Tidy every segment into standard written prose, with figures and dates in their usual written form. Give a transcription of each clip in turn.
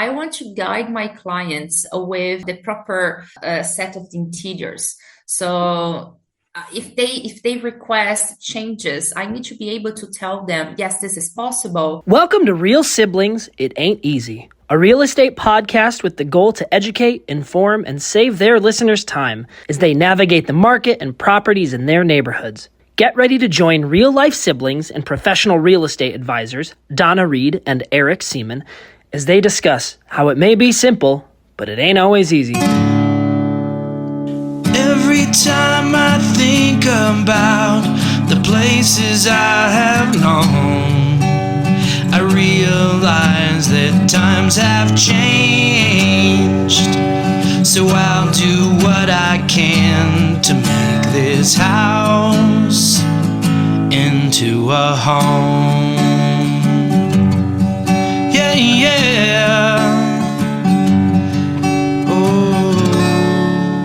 I want to guide my clients with the proper set of interiors. So if they request changes, I need to be able to tell them, yes, this is possible. Welcome to Real Siblings, It Ain't Easy, a real estate podcast with the goal to educate, inform, and save their listeners time as they navigate the market and properties in their neighborhoods. Get ready to join real-life siblings and professional real estate advisors, Donna Reed and Eric Seemann, as they discuss how it may be simple, but it ain't always easy. Every time I think about the places I have known, I realize that times have changed. So I'll do what I can to make this house into a home. Yeah, yeah.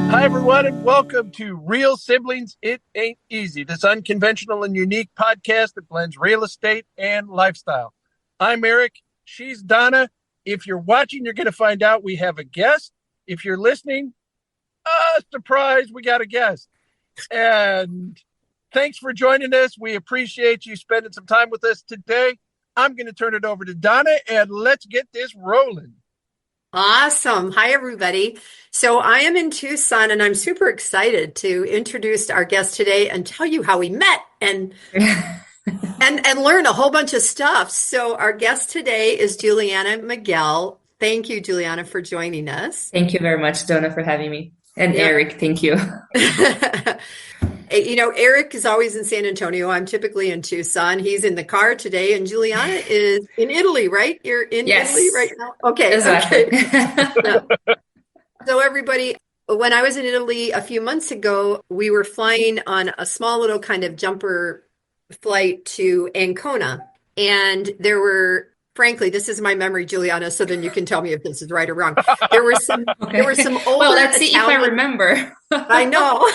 Hi, everyone, and welcome to Real Siblings, It Ain't Easy, this unconventional and unique podcast that blends real estate and lifestyle. I'm Eric. She's Donna. If you're watching, you're going to find out we have a guest. If you're listening, surprise, we got a guest. And thanks for joining us. We appreciate you spending some time with us today. I'm going to turn it over to Donna, and let's get this rolling. Awesome. Hi, everybody. So I am in Tucson, and I'm super excited to introduce our guest today and tell you how we met and learn a whole bunch of stuff. So our guest today is Juliana Miguel. Thank you, Juliana, for joining us. Thank you very much, Donna, for having me. And Eric, thank you. You know, Eric is always in San Antonio. I'm typically in Tucson. He's in the car today, and Juliana is in Italy, right? You're in Italy right now? Okay. Exactly. Okay. So everybody, when I was in Italy a few months ago, we were flying on a small little kind of jumper flight to Ancona. And there were, frankly, this is my memory, Juliana, so then you can tell me if this is right or wrong. There were some older Well, let's see if I remember. I know.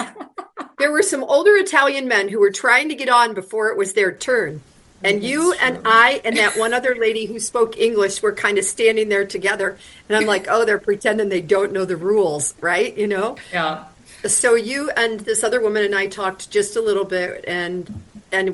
There were some older Italian men who were trying to get on before it was their turn. And you and I and that one other lady who spoke English were kind of standing there together. And I'm like, oh, they're pretending they don't know the rules, right? You know? Yeah. So you and this other woman and I talked just a little bit, and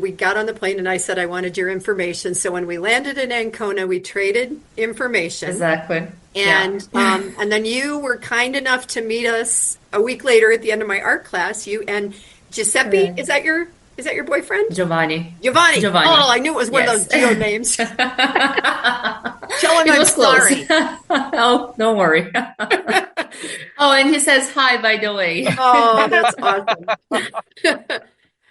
we got on the plane, and I said I wanted your information. So when we landed in Ancona, we traded information. Exactly. And and then you were kind enough to meet us a week later at the end of my art class. You and Giuseppe, is that your boyfriend? Giovanni. Oh, I knew it was one of those Geo names. Tell him I'm sorry. Oh, don't worry. Oh, and he says hi, by the way. Oh, that's awesome.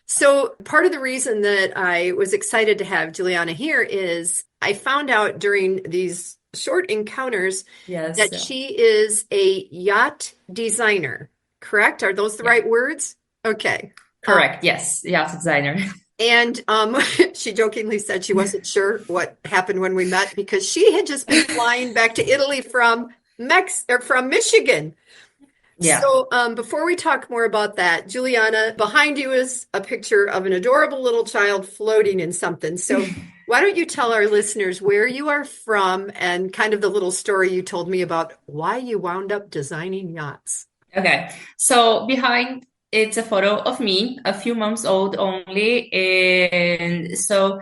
So part of the reason that I was excited to have Juliana here is I found out during these short encounters that she is a yacht designer, correct? Are those the right words? Okay. Correct. Yes. Yacht designer. And she jokingly said she wasn't sure what happened when we met because she had just been flying back to Italy from Michigan. Yeah. So before we talk more about that, Juliana, behind you is a picture of an adorable little child floating in something. So why don't you tell our listeners where you are from and kind of the little story you told me about why you wound up designing yachts? Okay. So behind it's a photo of me, a few months old only. And so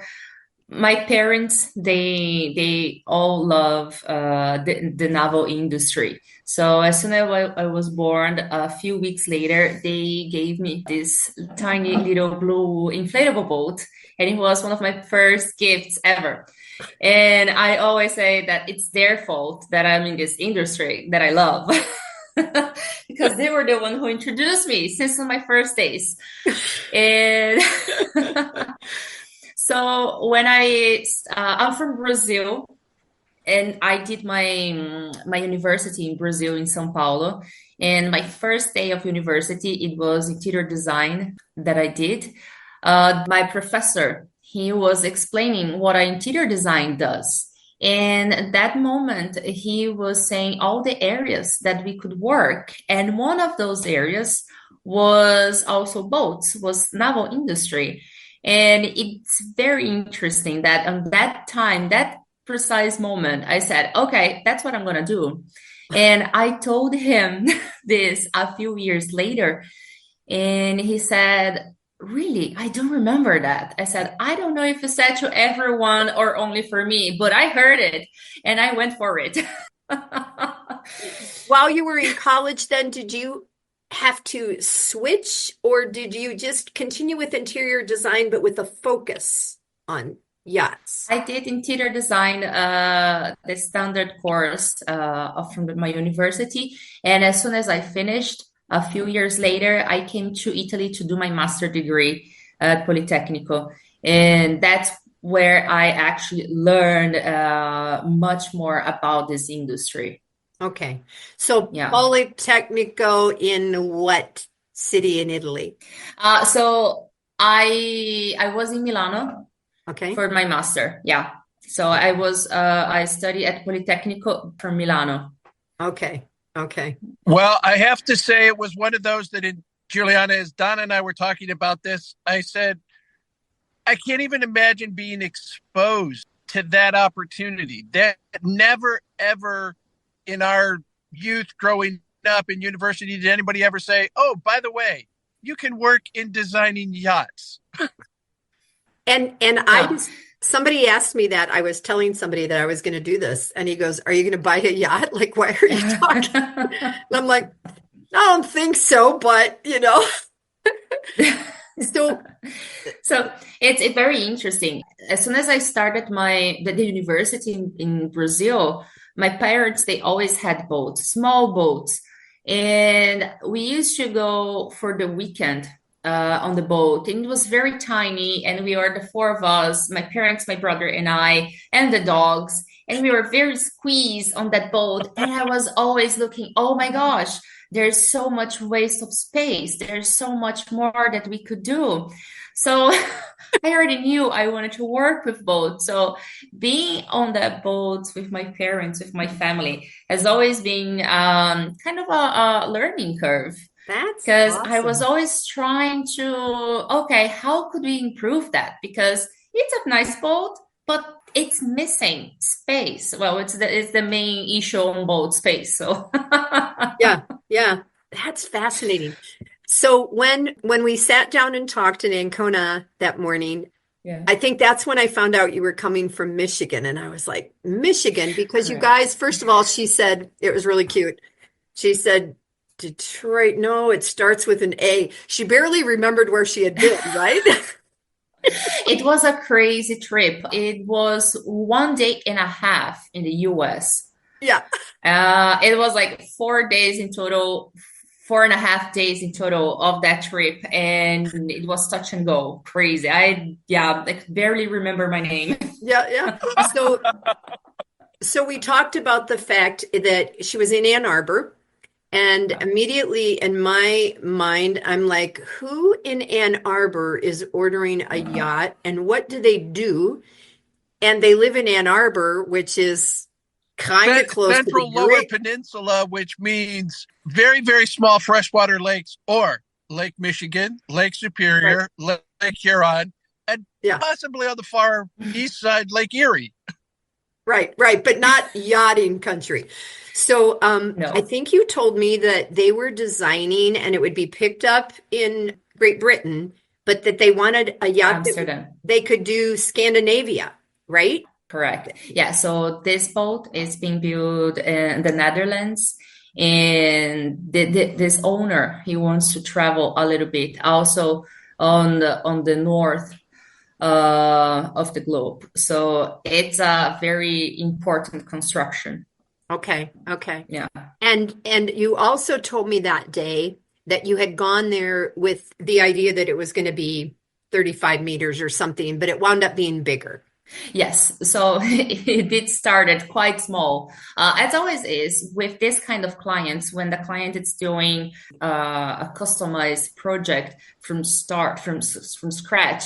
my parents, they all love the naval industry. So as soon as I was born, a few weeks later, they gave me this tiny little blue inflatable boat. And it was one of my first gifts ever. And I always say that it's their fault that I'm in this industry that I love. Because they were the one who introduced me since my first days. And so when I'm from Brazil, and I did my university in Brazil, in São Paulo. And my first day of university, it was interior design that I did. My professor, he was explaining what interior design does. And at that moment, he was saying all the areas that we could work. And one of those areas was also boats, was naval industry. And it's very interesting that on that time, that precise moment, I said, okay, that's what I'm going to do. And I told him this a few years later. And he said, really? I don't remember that. I said, I don't know if you said to everyone or only for me, but I heard it and I went for it. While you were in college, then, did you have to switch, or did you just continue with interior design but with a focus on yachts? I did interior design, the standard course from my university. And as soon as I finished, a few years later, I came to Italy to do my master degree at Politecnico. And that's where I actually learned much more about this industry. Okay. So Yeah. Politecnico in what city in Italy? So I was in Milano Okay. for my master. Yeah. So I studied at Politecnico from Milano. Okay. Okay. Well, I have to say it was one of those that Juliana, as Donna and I were talking about this, I said, I can't even imagine being exposed to that opportunity. That never, ever in our youth growing up in university did anybody ever say, oh, by the way, you can work in designing yachts. And somebody asked me that. I was telling somebody that I was going to do this, and he goes, are you going to buy a yacht? Like, why are you talking? And I'm like, I don't think so, but So it's very interesting. As soon as I started the university in Brazil, my parents, they always had boats, small boats. And we used to go for the weekend on the boat. And it was very tiny. And we were the four of us, my parents, my brother, and I, and the dogs. And we were very squeezed on that boat. And I was always looking, oh my gosh, there's so much waste of space. There's so much more that we could do. So I already knew I wanted to work with boats. So being on that boat with my parents, with my family, has always been kind of a learning curve. That's because awesome. I was always trying to, okay, how could we improve that? Because it's a nice boat, but it's missing space. Well, it's the main issue on boat, space. So yeah, that's fascinating. So when we sat down and talked in Ancona that morning, yeah. I think that's when I found out you were coming from Michigan. And I was like, Michigan, because you guys, first of all, she said, it was really cute. She said, Detroit, no, it starts with an A. She barely remembered where she had been, right? It was a crazy trip. It was 1 day and a half in the US. Yeah. It was like 4 days in total, 4.5 days in total of that trip. And it was touch and go. Crazy. I barely remember my name. Yeah. So we talked about the fact that she was in Ann Arbor. And immediately in my mind, I'm like, who in Ann Arbor is ordering a yacht and what do they do? And they live in Ann Arbor, which is kind of close Central to the Lower Peninsula, which means very, very small freshwater lakes, or Lake Michigan, Lake Superior, Lake Huron, and possibly on the far east side, Lake Erie. Right, but not yachting country. So No. I think you told me that they were designing and it would be picked up in Great Britain, but that they wanted a yacht that they could do Scandinavia, right? Correct. Yeah. So this boat is being built in the Netherlands, and this owner, he wants to travel a little bit also on the north of the globe. So it's a very important construction. Okay. Yeah. And you also told me that day that you had gone there with the idea that it was going to be 35 meters or something, but it wound up being bigger. Yes. So it did started quite small, as always is with this kind of clients. When the client is doing a customized project from scratch,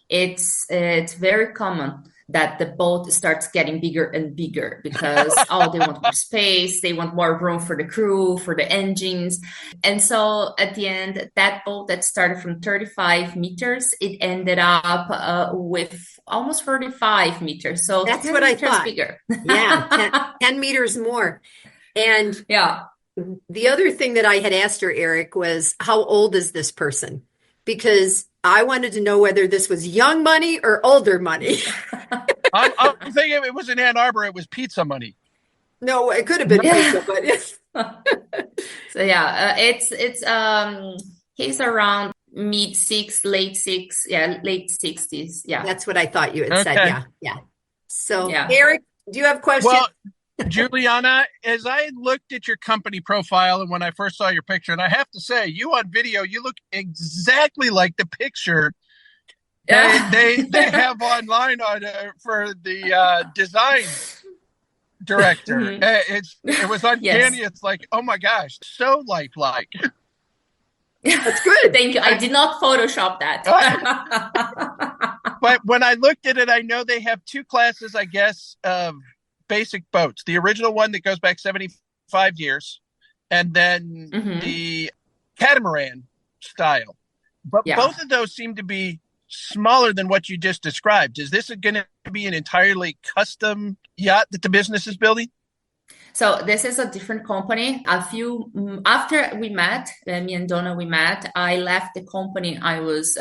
it's very common that the boat starts getting bigger and bigger because they want more space, they want more room for the crew, for the engines. And so at the end, that boat that started from 35 meters, it ended up with almost 45 meters. So that's 10 what I meters thought. bigger. Yeah, 10 meters more. And yeah. The other thing that I had asked her, Eric, was how old is this person? Because I wanted to know whether this was young money or older money. I'm thinking it was in Ann Arbor, it was pizza money. No, it could have been pizza, but so yeah, he's around late 60s. Yeah, that's what I thought you had said. Yeah. So, yeah. Eric, do you have questions? Well, Juliana, as I looked at your company profile and when I first saw your picture, and I have to say, you on video, you look exactly like the picture they have online for the design director. It was uncanny. Yes. It's like, oh my gosh, so lifelike. That's good. Thank you. I did not Photoshop that. But when I looked at it, I know they have two classes, I guess, of basic boats. The original one that goes back 75 years, and then the catamaran style. But both of those seem to be smaller than what you just described. Is this going to be an entirely custom yacht that the business is building? So this is a different company. After we met, me and Donna, I left the company I was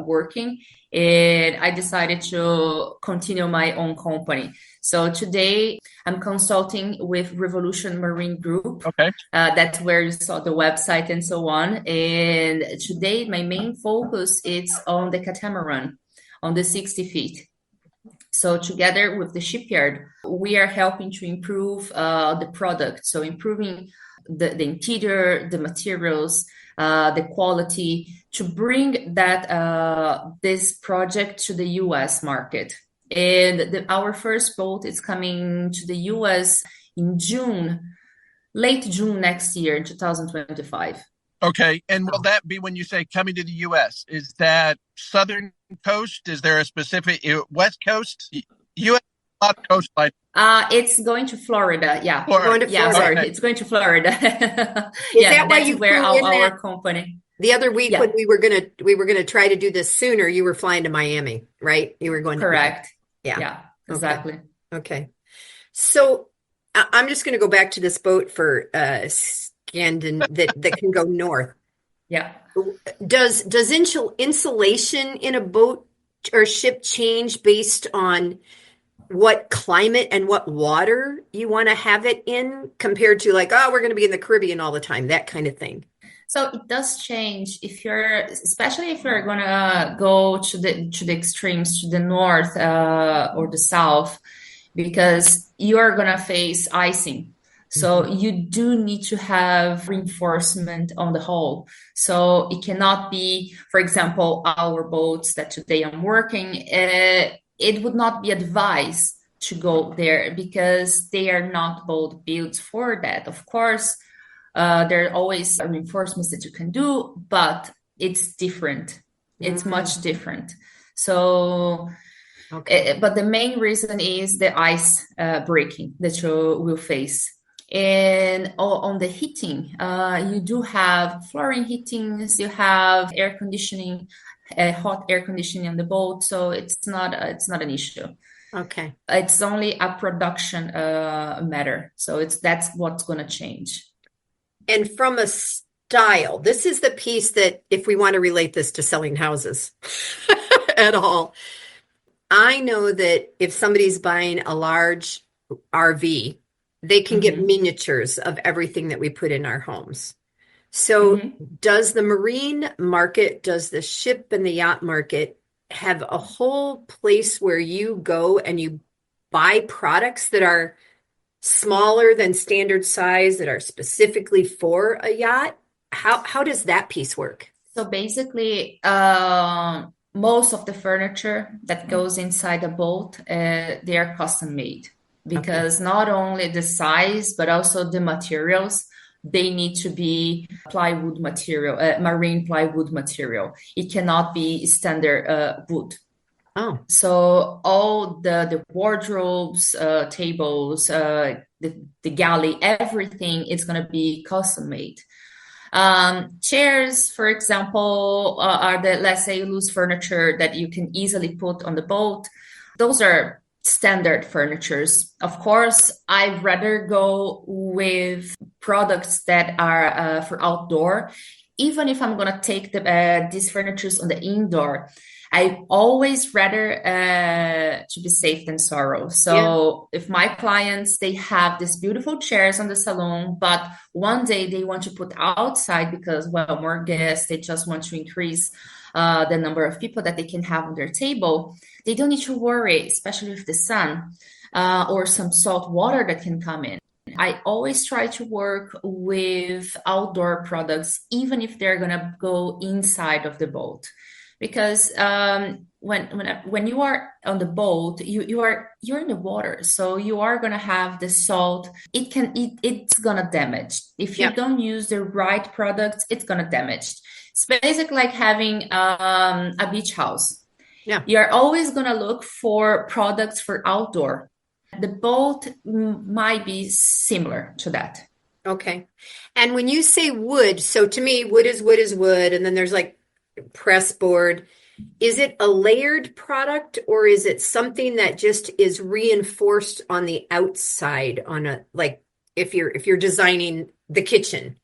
working, and I decided to continue my own company. So today I'm consulting with Revolution Marine Group. Okay. That's where you saw the website and so on. And today my main focus is on the catamaran, on the 60 feet. So together with the shipyard, we are helping to improve the product. So improving the interior, the materials, the quality, to bring that this project to the U.S. market. And our first boat is coming to the U.S. in late June next year, in 2025. Okay. And will that be when you say coming to the U.S.? Is that southern coast? Is there a specific west coast? U.S. coastline? It's going to Florida. Yeah. Going to Florida. Yeah, sorry. Okay. It's going to Florida. That why you where our company. The other week when we were gonna try to do this sooner, you were flying to Miami, right? You were going correct. Yeah, exactly. Okay. So I'm just gonna go back to this boat for Scandin that can go north. Yeah. Does insulation in a boat or ship change based on what climate and what water you want to have it in compared to like, we're going to be in the Caribbean all the time, that kind of thing? So it does change especially if you're gonna go to the extremes, to the north or the south, because you are gonna face icing. So you do need to have reinforcement on the hull. So it cannot be, for example, our boats that today I'm working, it would not be advised to go there because they are not boat built for that. Of course, there are always reinforcements that you can do, but it's different. It's much different. So, but the main reason is the ice breaking that you will face. And on the heating, you do have flooring heatings, you have air conditioning, hot air conditioning on the boat. So it's not an issue. Okay. It's only a production matter. So that's what's going to change. And from a style, this is the piece that, if we want to relate this to selling houses at all, I know that if somebody's buying a large RV, they can get miniatures of everything that we put in our homes. So does the marine market, does the ship and the yacht market have a whole place where you go and you buy products that are smaller than standard size, that are specifically for a yacht? How does that piece work? So basically, most of the furniture that goes inside a boat, they are custom made, because not only the size, but also the materials, they need to be plywood material, marine plywood material. It cannot be standard wood. Oh, So all the wardrobes, tables, the galley, everything is going to be custom made. Chairs, for example, are the, let's say, loose furniture that you can easily put on the boat. Those are standard furnitures. Of course, I'd rather go with products that are for outdoor. Even if I'm going to take these furnitures on the indoor, I always rather to be safe than sorrow. So if my clients, they have these beautiful chairs on the salon, but one day they want to put outside because, well, more guests, they just want to increase the number of people that they can have on their table. They don't need to worry, especially with the sun or some salt water that can come in. I always try to work with outdoor products, even if they're gonna go inside of the boat, because when you are on the boat, you're in the water, so you are gonna have the salt. It's gonna damage if you don't use the right products. It's gonna damage. It's basically like having a beach house. yeah. You're always gonna look for products for outdoor. The boat might be similar to that. Okay. And when you say wood, so to me, wood is wood is wood, and then there's like press board. Is it a layered product, or is it something that just is reinforced on the outside on a, like if you're designing the kitchen?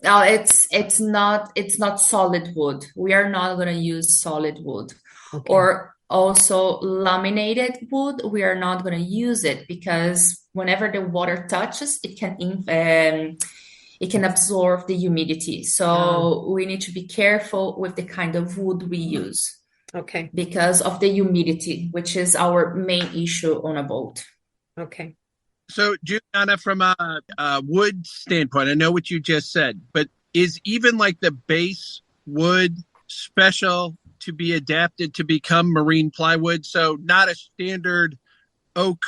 No, it's not solid wood. We are not going to use solid wood. Okay. Or also laminated wood, we are not going to use it because whenever the water touches, it can absorb the humidity. So we need to be careful with the kind of wood we use. Okay. Because of the humidity, which is our main issue on a boat. Okay. So, Juliana, from a wood standpoint, I know what you just said, but is even like the base wood special to be adapted to become marine plywood? So not a standard oak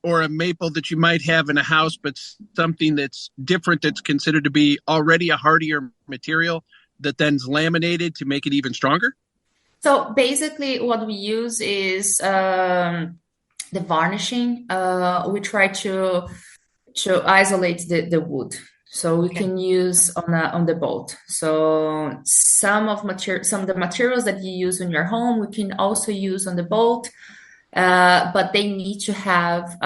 or a maple that you might have in a house, but something that's different, that's considered to be already a hardier material that then's laminated to make it even stronger? So basically what we use is the varnishing. We try to isolate the wood. So we can use on the boat. So some of the materials that you use in your home, we can also use on the boat, but they need to have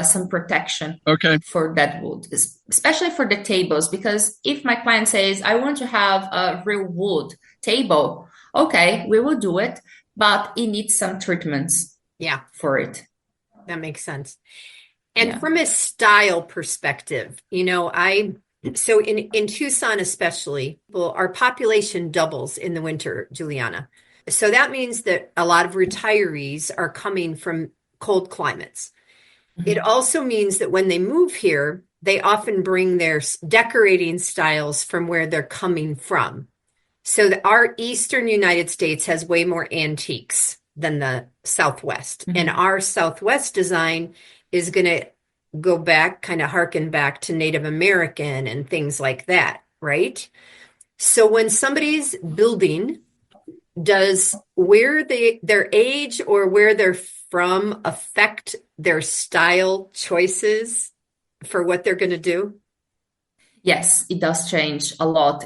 some protection for that wood, especially for the tables. Because if my client says, "I want to have a real wood table," okay, we will do it, but it needs some treatments. For it. That makes sense. And from a style perspective, so in Tucson especially, our population doubles in the winter, Juliana. So that means that a lot of retirees are coming from cold climates. Mm-hmm. It also means that when they move here, they often bring their decorating styles from where they're coming from. So our eastern United States has way more antiques than the Southwest. Mm-hmm. And our Southwest design is going to go back, kind of harken back to Native American and things like that, right? So when somebody's building, does where their age or where they're from affect their style choices for what they're going to do? Yes, it does change a lot.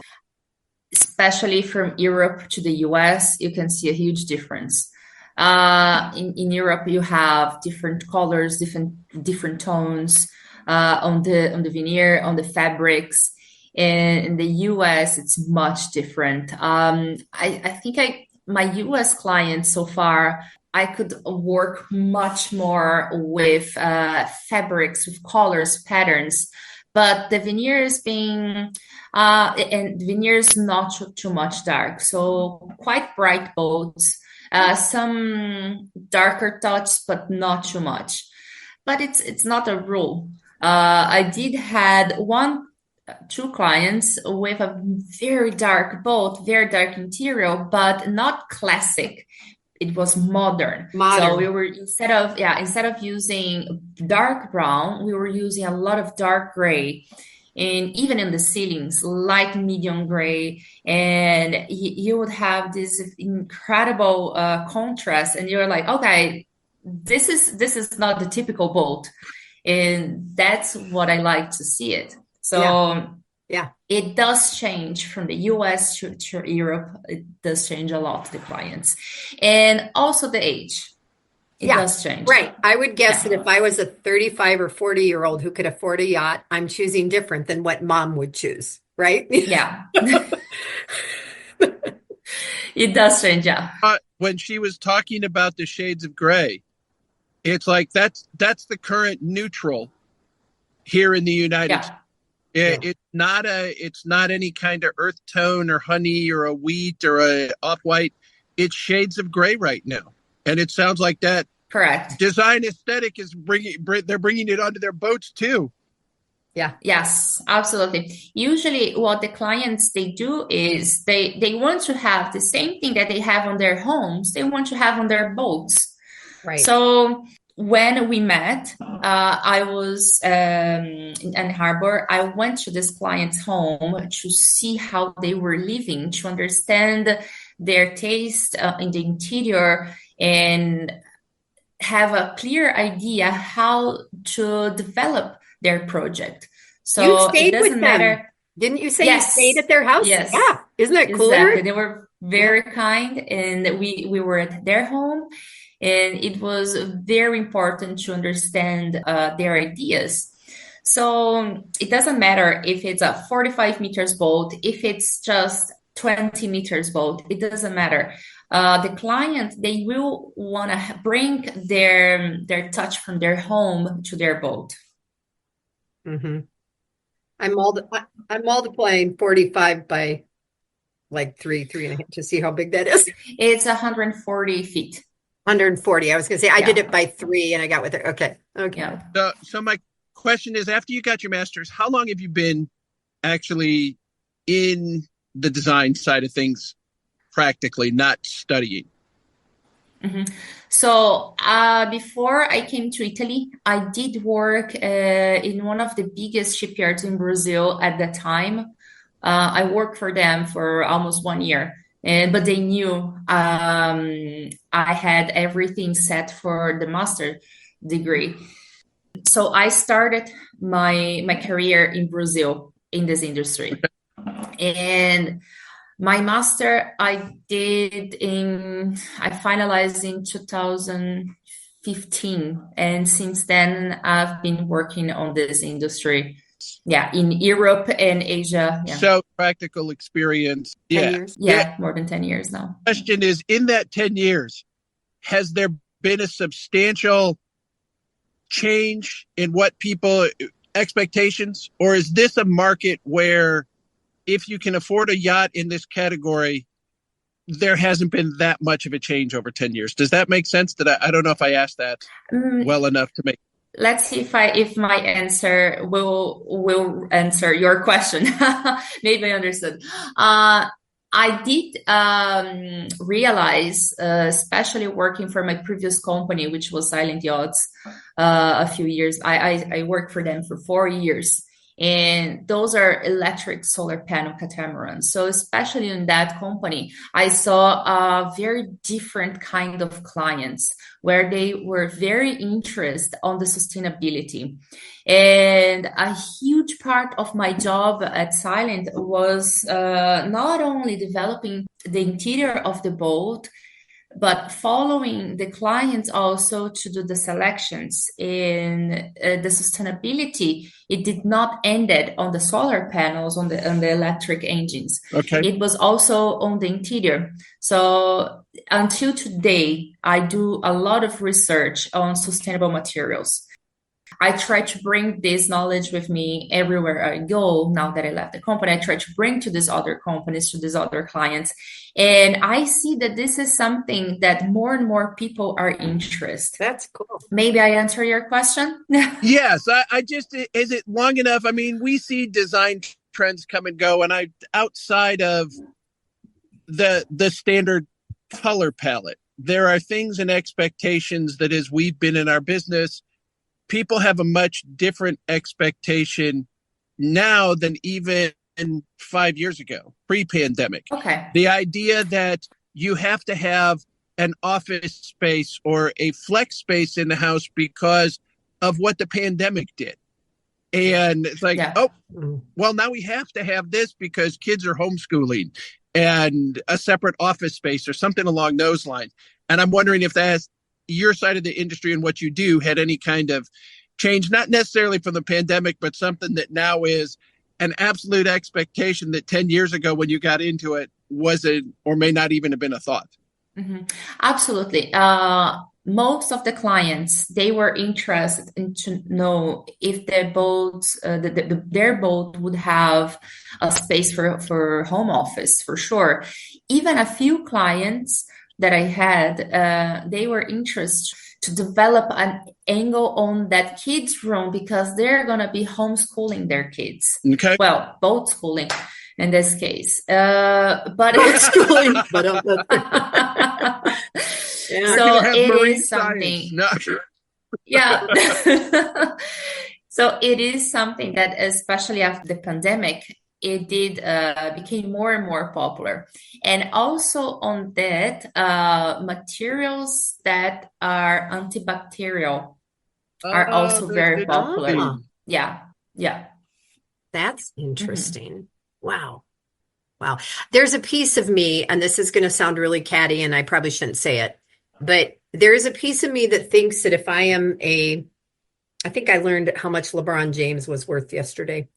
Especially from Europe to the US, you can see a huge difference. In Europe, you have different colors, different tones on the veneer, on the fabrics. In the US, it's much different. I think my US clients so far, I could work much more with fabrics, with colors, patterns, but the veneers being and veneers not too much dark, so quite bright boats. Some darker touch, but not too much. But it's not a rule. I did had two clients with a very dark boat, very dark interior, but not classic. It was modern. So we were instead of using dark brown, we were using a lot of dark gray. and even in the ceilings, light medium gray, and you would have this incredible contrast, and you're like, okay, this is not the typical bolt, and that's what I like to see it. So yeah, it does change from the US to Europe. It does change a lot to the clients, and also the age. It does change. Right. I would guess that if I was a 35 or 40-year-old who could afford a yacht, I'm choosing different than what mom would choose, right? Yeah. It does change, yeah. When she was talking about the shades of gray, it's like that's the current neutral here in the United States. It's not any kind of earth tone or honey or a wheat or a off-white. It's shades of gray right now. And it sounds like that correct design aesthetic is they're bringing it onto their boats too. Yeah. Yes, absolutely. Usually what the clients, they do is they want to have the same thing that they have on their homes, they want to have on their boats. Right. So when we met, I was in Ann Arbor. I went to this client's home to see how they were living, to understand their taste in the interior, and have a clear idea how to develop their project. So you stayed it doesn't with matter. Them. Didn't you say Yes. you stayed at their house? Yes. Yeah. Isn't that cooler? Exactly. They were very kind, and we were at their home, and it was very important to understand their ideas. So it doesn't matter if it's a 45 meters boat, if it's just 20 meters boat, it doesn't matter. The client, they will want to bring their touch from their home to their boat. Mm-hmm. I'm multiplying 45 by like three and a half to see how big that is. It's 140 feet. 140. I was going to say I did it by 3 and I got with it. Okay. Yeah. So my question is, after you got your master's, how long have you been actually in the design side of things, practically, not studying? Mm-hmm. So before I came to Italy, I did work in one of the biggest shipyards in Brazil at the time. I worked for them for almost 1 year, but they knew I had everything set for the master degree. So I started my career in Brazil in this industry. And my master I finalized in 2015. And since then, I've been working on this industry. Yeah, in Europe and Asia. Yeah. So practical experience. 10 years? Yeah, more than 10 years now. Question is, in that 10 years, has there been a substantial change in what people expectations, or is this a market where if you can afford a yacht in this category, there hasn't been that much of a change over 10 years? Does that make sense? I don't know if I asked that well enough to make. Let's see if my answer will answer your question. Maybe I understood. I did realize, especially working for my previous company, which was Silent Yachts, a few years. I worked for them for 4 years. And those are electric solar panel catamarans. So especially in that company, I saw a very different kind of clients where they were very interested on the sustainability. And a huge part of my job at Silent was not only developing the interior of the boat, but following the clients also to do the selections. In the sustainability, it did not end on the solar panels on the electric engines. Okay. It was also on the interior. So until today, I do a lot of research on sustainable materials. I try to bring this knowledge with me everywhere I go. Now that I left the company, I try to bring to these other companies, to these other clients. And I see that this is something that more and more people are interested. That's cool. Maybe I answer your question? Yes. I just, is it long enough? I mean, we see design trends come and go, and outside of the standard color palette, there are things and expectations that as we've been in our business, people have a much different expectation now than even 5 years ago, pre-pandemic. Okay. The idea that you have to have an office space or a flex space in the house because of what the pandemic did. And it's like, oh, well, now we have to have this because kids are homeschooling and a separate office space or something along those lines. And I'm wondering if that's your side of the industry and what you do had any kind of change, not necessarily from the pandemic, but something that now is an absolute expectation that 10 years ago when you got into it wasn't or may not even have been a thought. Mm-hmm. Absolutely. Most of the clients, they were interested in to know if their boats, their boat would have a space for home office, for sure. Even a few clients that I had, they were interested to develop an angle on that kids' room because they're going to be homeschooling their kids. Okay. Well, boat schooling in this case. But schooling. Yeah. So it is something. No. Yeah. So it is something that, especially after the pandemic, it did became more and more popular. And also on that, materials that are antibacterial are also very popular. Yeah. That's interesting. Wow. There's a piece of me, and this is going to sound really catty, and I probably shouldn't say it, but there is a piece of me that thinks that if I am I think I learned how much LeBron James was worth yesterday,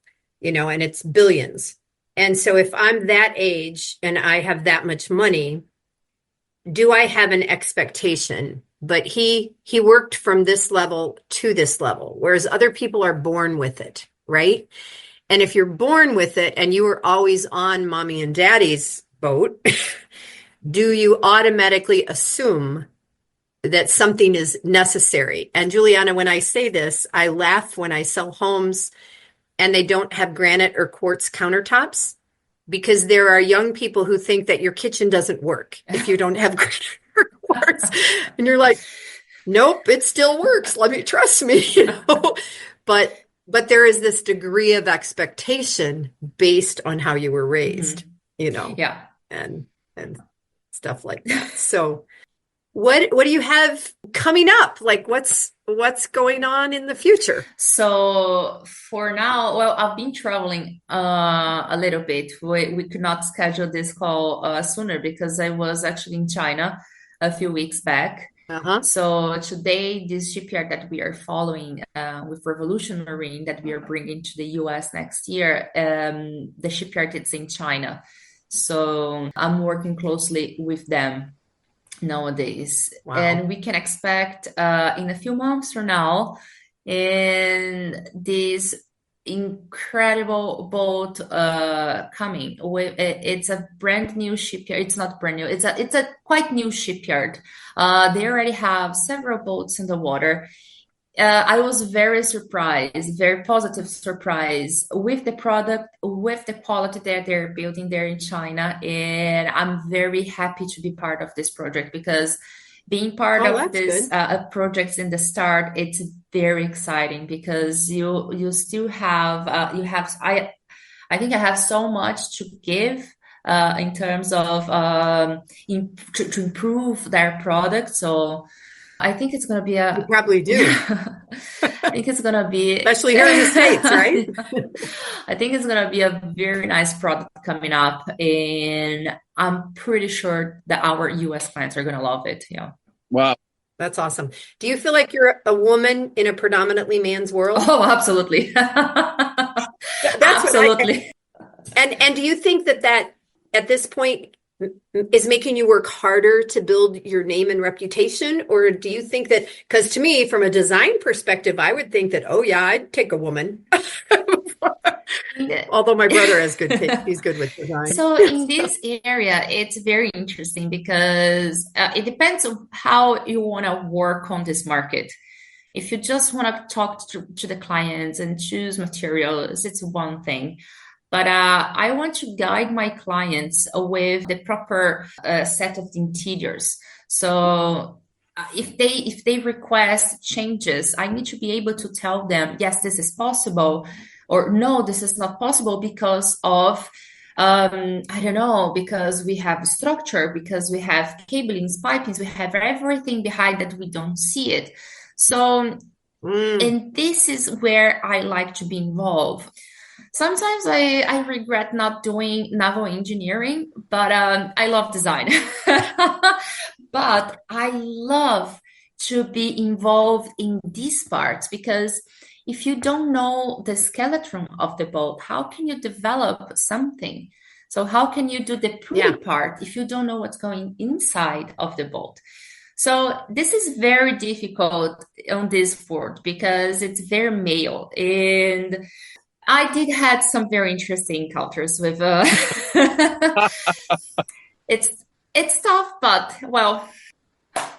and it's billions. And so if I'm that age and I have that much money, do I have an expectation? But he worked from this level to this level, whereas other people are born with it, right? And if you're born with it and you were always on mommy and daddy's boat, do you automatically assume that something is necessary? And Juliana, when I say this, I laugh when I sell homes and they don't have granite or quartz countertops, because there are young people who think that your kitchen doesn't work if you don't have granite or quartz. And you're like, nope, it still works. Trust me. But there is this degree of expectation based on how you were raised, Yeah. and stuff like that. So what do you have coming up? Like what's going on in the future? So for now, well, I've been traveling a little bit. We could not schedule this call sooner because I was actually in China a few weeks back. So today, this shipyard that we are following with Revolution Marine that we are bringing to the US next year, the shipyard is in China. So I'm working closely with them nowadays. Wow. And we can expect in a few months from now, in this incredible boat coming. It's a brand new shipyard. It's not brand new. It's a quite new shipyard. They already have several boats in the water. I was very surprised, very positive surprise with the product, with the quality that they're building there in China. And I'm very happy to be part of this project because being part of this projects in the start, it's very exciting because you still have I think I have so much to give in terms of to improve their product. So I think it's going to be you probably do. I think it's going to be, especially here in the States, right? I think it's going to be a very nice product coming up, and I'm pretty sure that our US clients are going to love it. Yeah. Wow. That's awesome. Do you feel like you're a woman in a predominantly man's world? Oh, absolutely. That's absolutely. And do you think that at this point is making you work harder to build your name and reputation? Or do you think that, because to me, from a design perspective, I would think that, oh yeah, I'd take a woman. Although my brother has good taste, he's good with design. So in this area, it's very interesting because it depends on how you want to work on this market. If you just want to talk to the clients and choose materials, it's one thing. But I want to guide my clients with the proper set of the interiors. So if they request changes, I need to be able to tell them, yes, this is possible, or no, this is not possible because of I don't know, because we have structure, because we have cablings, pipings, we have everything behind that we don't see it. So, and this is where I like to be involved. Sometimes I regret not doing naval engineering, but I love design. But I love to be involved in these parts, because if you don't know the skeleton of the boat, how can you develop something? So how can you do the pretty part if you don't know what's going inside of the boat? So this is very difficult on this board because it's very male, and I did had some very interesting encounters with it's tough, but well,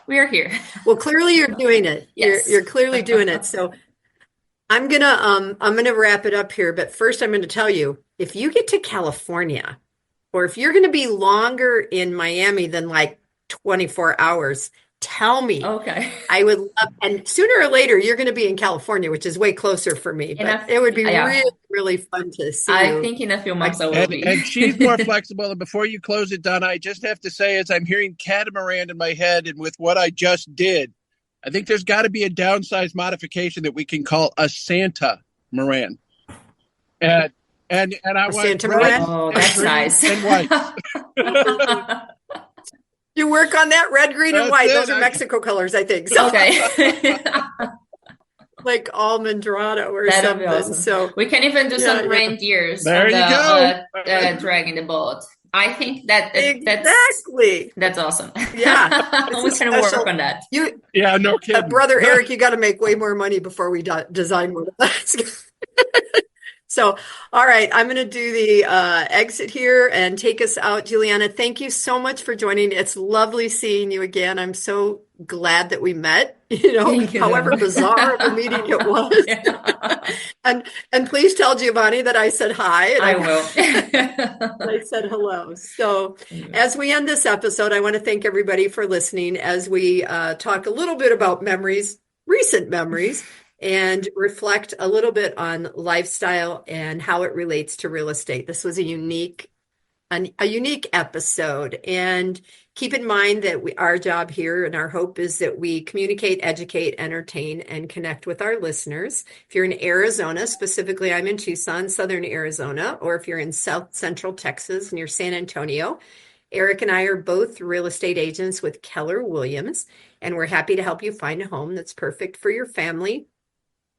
we're here. Well, clearly you're doing it. Yes. You're clearly doing it. So I'm gonna wrap it up here, but first I'm gonna tell you, if you get to California, or if you're gonna be longer in Miami than like 24 hours, tell me. Okay. I would love, and sooner or later you're gonna be in California, which is way closer for me. But it would be really, really fun to see I you. think in a few months I will be. And she's more flexible. And before you close it, Donna, I just have to say, as I'm hearing catamaran in my head, and with what I just did, I think there's got to be a downsized modification that we can call a Santa Moran. And I want Santa Moran? Oh, that's nice. And white. You work on that red, green, and That's white. it. Those are Mexico colors, I think. So, Okay. like almondrado or That'd something. be awesome. So we can even do some reindeers There on you the go. dragging the boat. I think that's exactly. that's awesome. Yeah. We can work on that. Yeah, no kidding. Brother Eric, you got to make way more money before we design one of those. So, all right, I'm going to do the exit here and take us out. Juliana, thank you so much for joining. It's lovely seeing you again. I'm so glad that we met, however bizarre of a meeting it was. Yeah. And please tell Giovanni that I said hi. And I will. I said hello. So as we end this episode, I want to thank everybody for listening as we talk a little bit about memories, recent memories, and reflect a little bit on lifestyle and how it relates to real estate. This was a unique episode. And keep in mind that our job here and our hope is that we communicate, educate, entertain, and connect with our listeners. If you're in Arizona, specifically I'm in Tucson, Southern Arizona, or if you're in South Central Texas near San Antonio, Eric and I are both real estate agents with Keller Williams, and we're happy to help you find a home that's perfect for your family.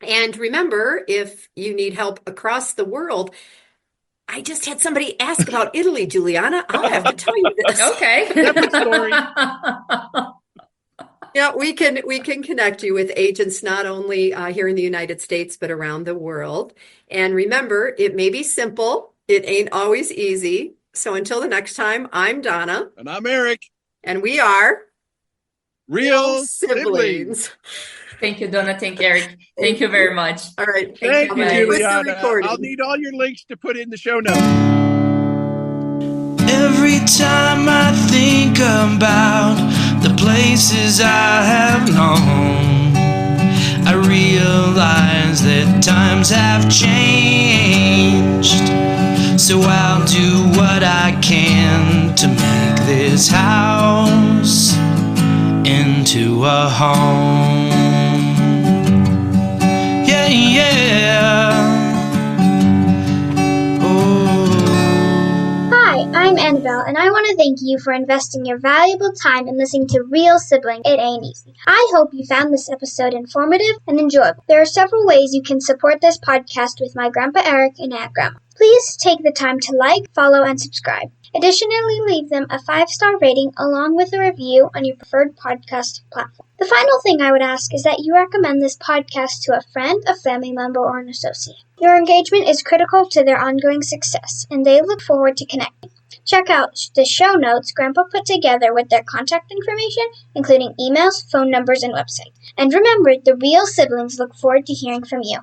And remember, if you need help across the world, I just had somebody ask about Italy, Juliana. I'll have to tell you this. Okay. Story. Yeah, we can connect you with agents not only here in the United States, but around the world. And remember, it may be simple. It ain't always easy. So until the next time, I'm Donna. And I'm Eric. And we are Real Siblings. Thank you, Donna. Thank you, Eric. Thank you very much. All right. Thank you, Juliana. Recording. I'll need all your links to put in the show notes. Every time I think about the places I have known, I realize that times have changed. So I'll do what I can to make this house into a home. Yeah, yeah. Hi, I'm Annabelle, and I want to thank you for investing your valuable time in listening to Real Sibling. It Ain't Easy. I hope you found this episode informative and enjoyable. There are several ways you can support this podcast with my Grandpa Eric and Aunt Grandma. Please take the time to like, follow, and subscribe. Additionally, leave them a 5-star rating along with a review on your preferred podcast platform. The final thing I would ask is that you recommend this podcast to a friend, a family member, or an associate. Your engagement is critical to their ongoing success, and they look forward to connecting. Check out the show notes Grandpa put together with their contact information, including emails, phone numbers, and website. And remember, the Real Siblings look forward to hearing from you.